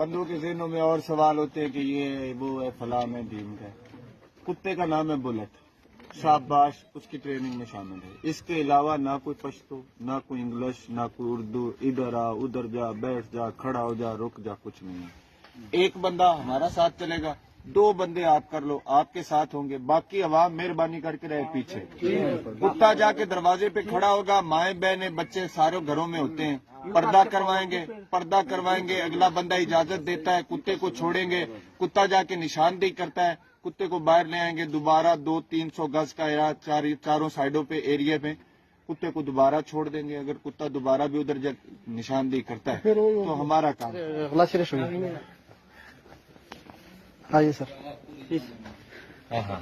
बंदों के जहनों में और सवाल होते हैं कि ये वो है फलां है दीन का कुत्ते का नाम है बुलेट शाबाश उसकी ट्रेनिंग में शामिल है इसके अलावा ना कोई पश्तो ना कोई इंग्लिश ना कोई उर्दू इधर आ उधर जा बैठ जा खड़ा हो जा रुक जा कुछ नहीं है एक बंदा हमारा साथ चलेगा दो बंदे आप कर लो आपके साथ होंगे बाकी अवाम मेहरबानी करके रहे पीछे कुत्ता जाके दरवाजे पे खड़ा होगा माएं बहने बच्चे सारे घरों में होते हैं पर्दा करवाएंगे अगला बंदा इजाजत देता है कुत्ते को छोड़ेंगे कुत्ता जाके निशानदेही करता है कुत्ते को बाहर ले आएंगे दोबारा 200-300 गज का चारों साइडों पे एरिया में कुत्ते को दोबारा छोड़ देंगे अगर कुत्ता दोबारा भी उधर निशानदेही करता है तो हमारा काम आइए सर हाँ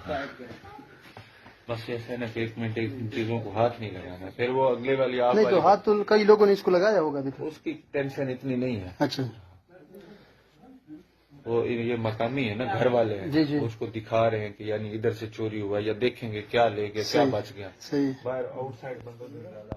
बस ऐसे ना कि 1 मिनट इन चीजों को हाथ नहीं लगाना फिर वो अगले वाली आप नहीं तो हाथ तो कई लोगों ने इसको लगाया होगा अभी तो उसकी टेंशन इतनी नहीं है अच्छा वो ये मकामी है ना घर वाले हैं जी जी उसको दिखा रहे हैं कि यानी इधर से चोरी हुआ या देखेंगे क्या ले गए क्या बच गया सही बाहर आउटसाइड बंदों ने डाला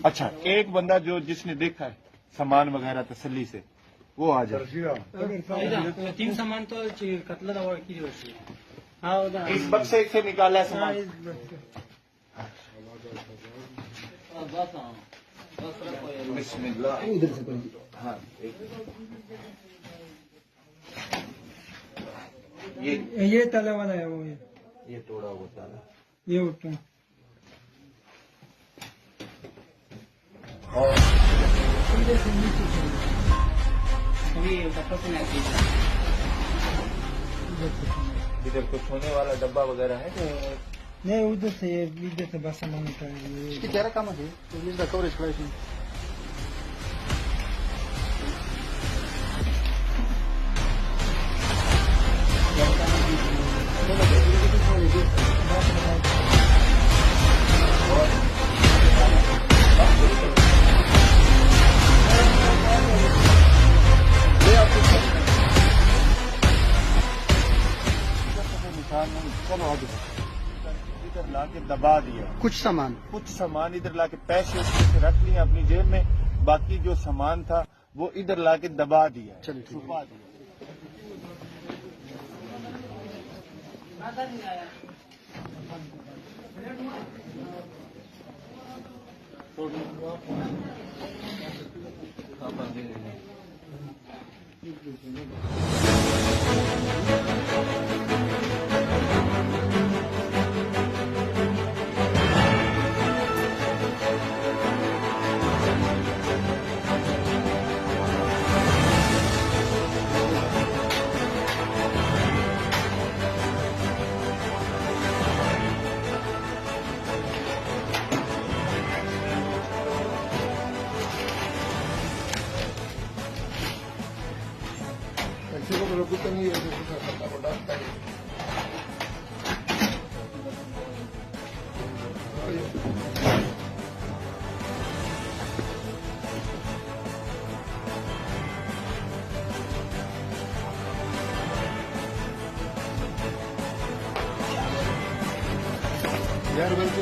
अच्छा एक बंदा जो जिसने देखा है सामान वगैरह तसल्ली से वो आ जाए 3 सामान तो कतला की इस बक्से से निकाला है सामान बिस्मिल्लाह हाँ ये तले वाला है वो ये तोड़ा हुआ ताला ये उठा इधर कुछ होने वाला डब्बा वगैरह है नहीं उधर से बस सामान उठाया क्या काम है कवरेज करायची चलो अब इधर ला के दबा दिया कुछ सामान इधर ला के पैसे उसमें रख लिए अपनी जेब में बाकी जो सामान था वो इधर ला के दबा दिया छुपा दिया यार बोलते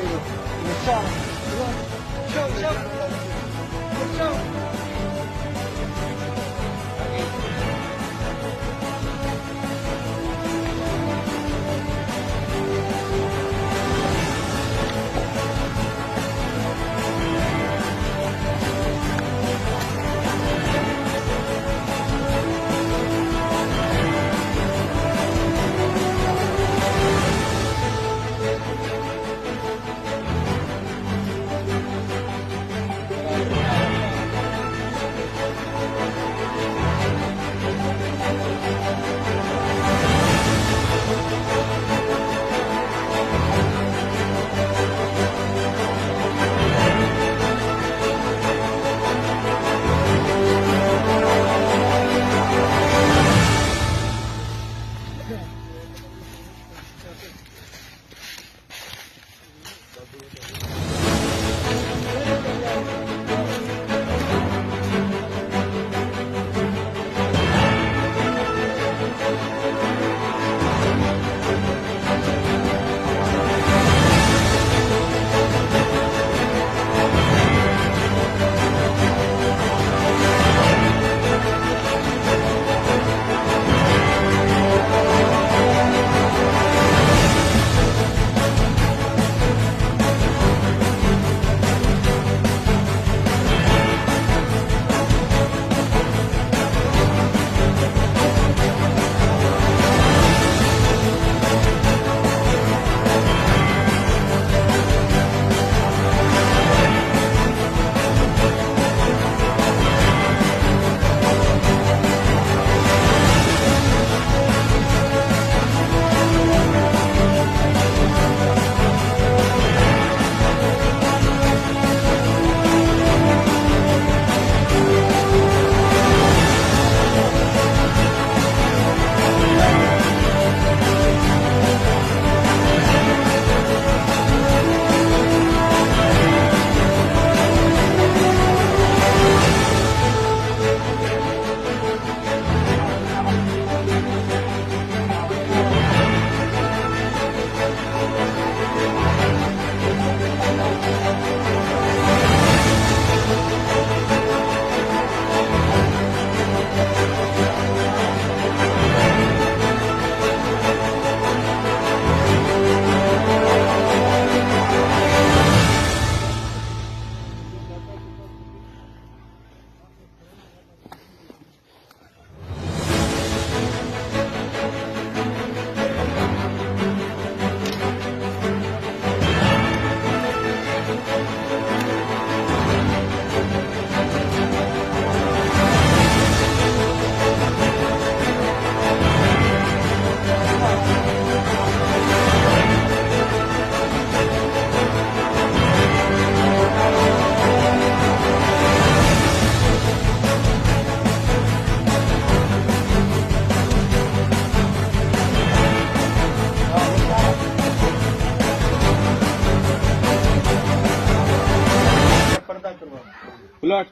उलट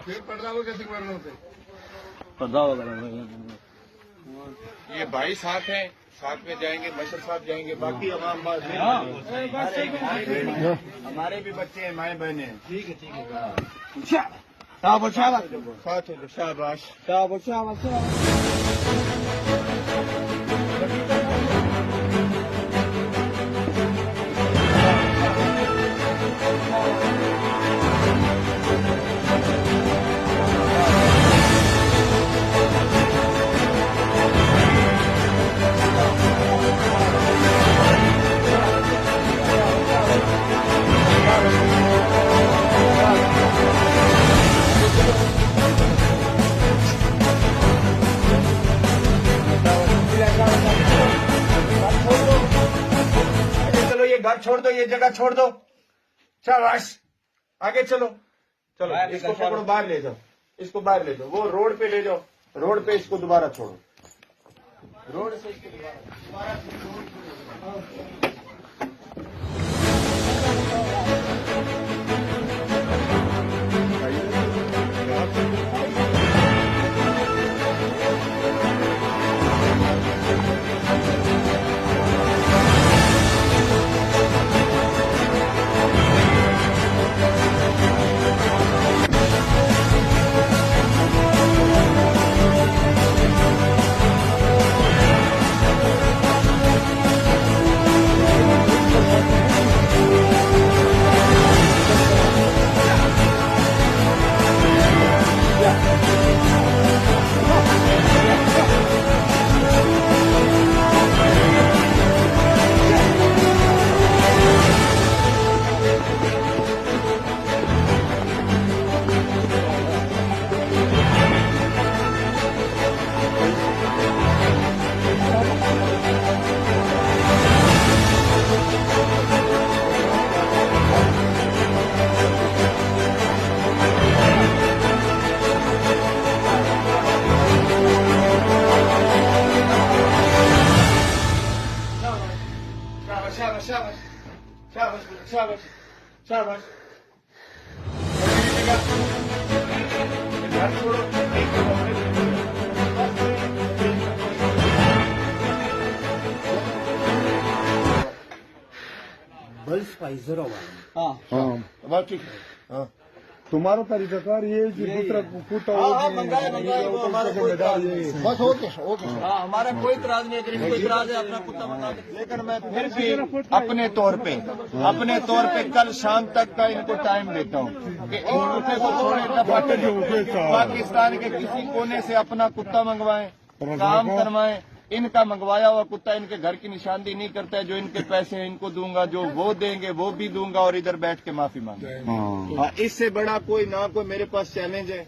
फिर पर्दा वो कैसे करना होते? पर्दा वगैरह ये भाई साथ हैं, साथ में जाएंगे, मशर साहब जाएंगे, बाकी हमारे भी बच्चे हैं, माए बहने हैं। ठीक है ठीक है। शाबाश शाबाश शाबाश शाबाश। चलो ये घर छोड़ दो, ये जगह छोड़ दो, शाबाश, आगे चलो, चलो इसको पकड़ो, बाहर ले जाओ, इसको बाहर ले जाओ, वो रोड पे ले जाओ, रोड पे इसको दोबारा छोड़ो, रोड से इसको दोबारा शाबाश शाबाश घर छोड़ो एक बल स्पाइसर हवा बात ठीक है हाँ तुम्हारा तरीकाकार ये जो दूसरा फुट मंगाए वो हमारा कोई इतराज नहीं है। बस ओके हाँ हमारा कोई इतराज नहीं है, अगर इनको इतराज है अपना कुत्ता मंगा दे। लेकिन मैं फिर भी अपने तौर पे कल शाम तक का इनको टाइम देता हूँ कि इन कुत्ते को थोड़े दफा पाकिस्तान के किसी कोने से अपना कुत्ता मंगवाएं, काम करवाएं। इनका मंगवाया हुआ कुत्ता इनके घर की निशानदेही नहीं करता है, जो इनके पैसे हैं इनको दूंगा, जो वो देंगे वो भी दूंगा और इधर बैठ के माफी मांगे। हाँ, इससे बड़ा कोई ना कोई मेरे पास चैलेंज है।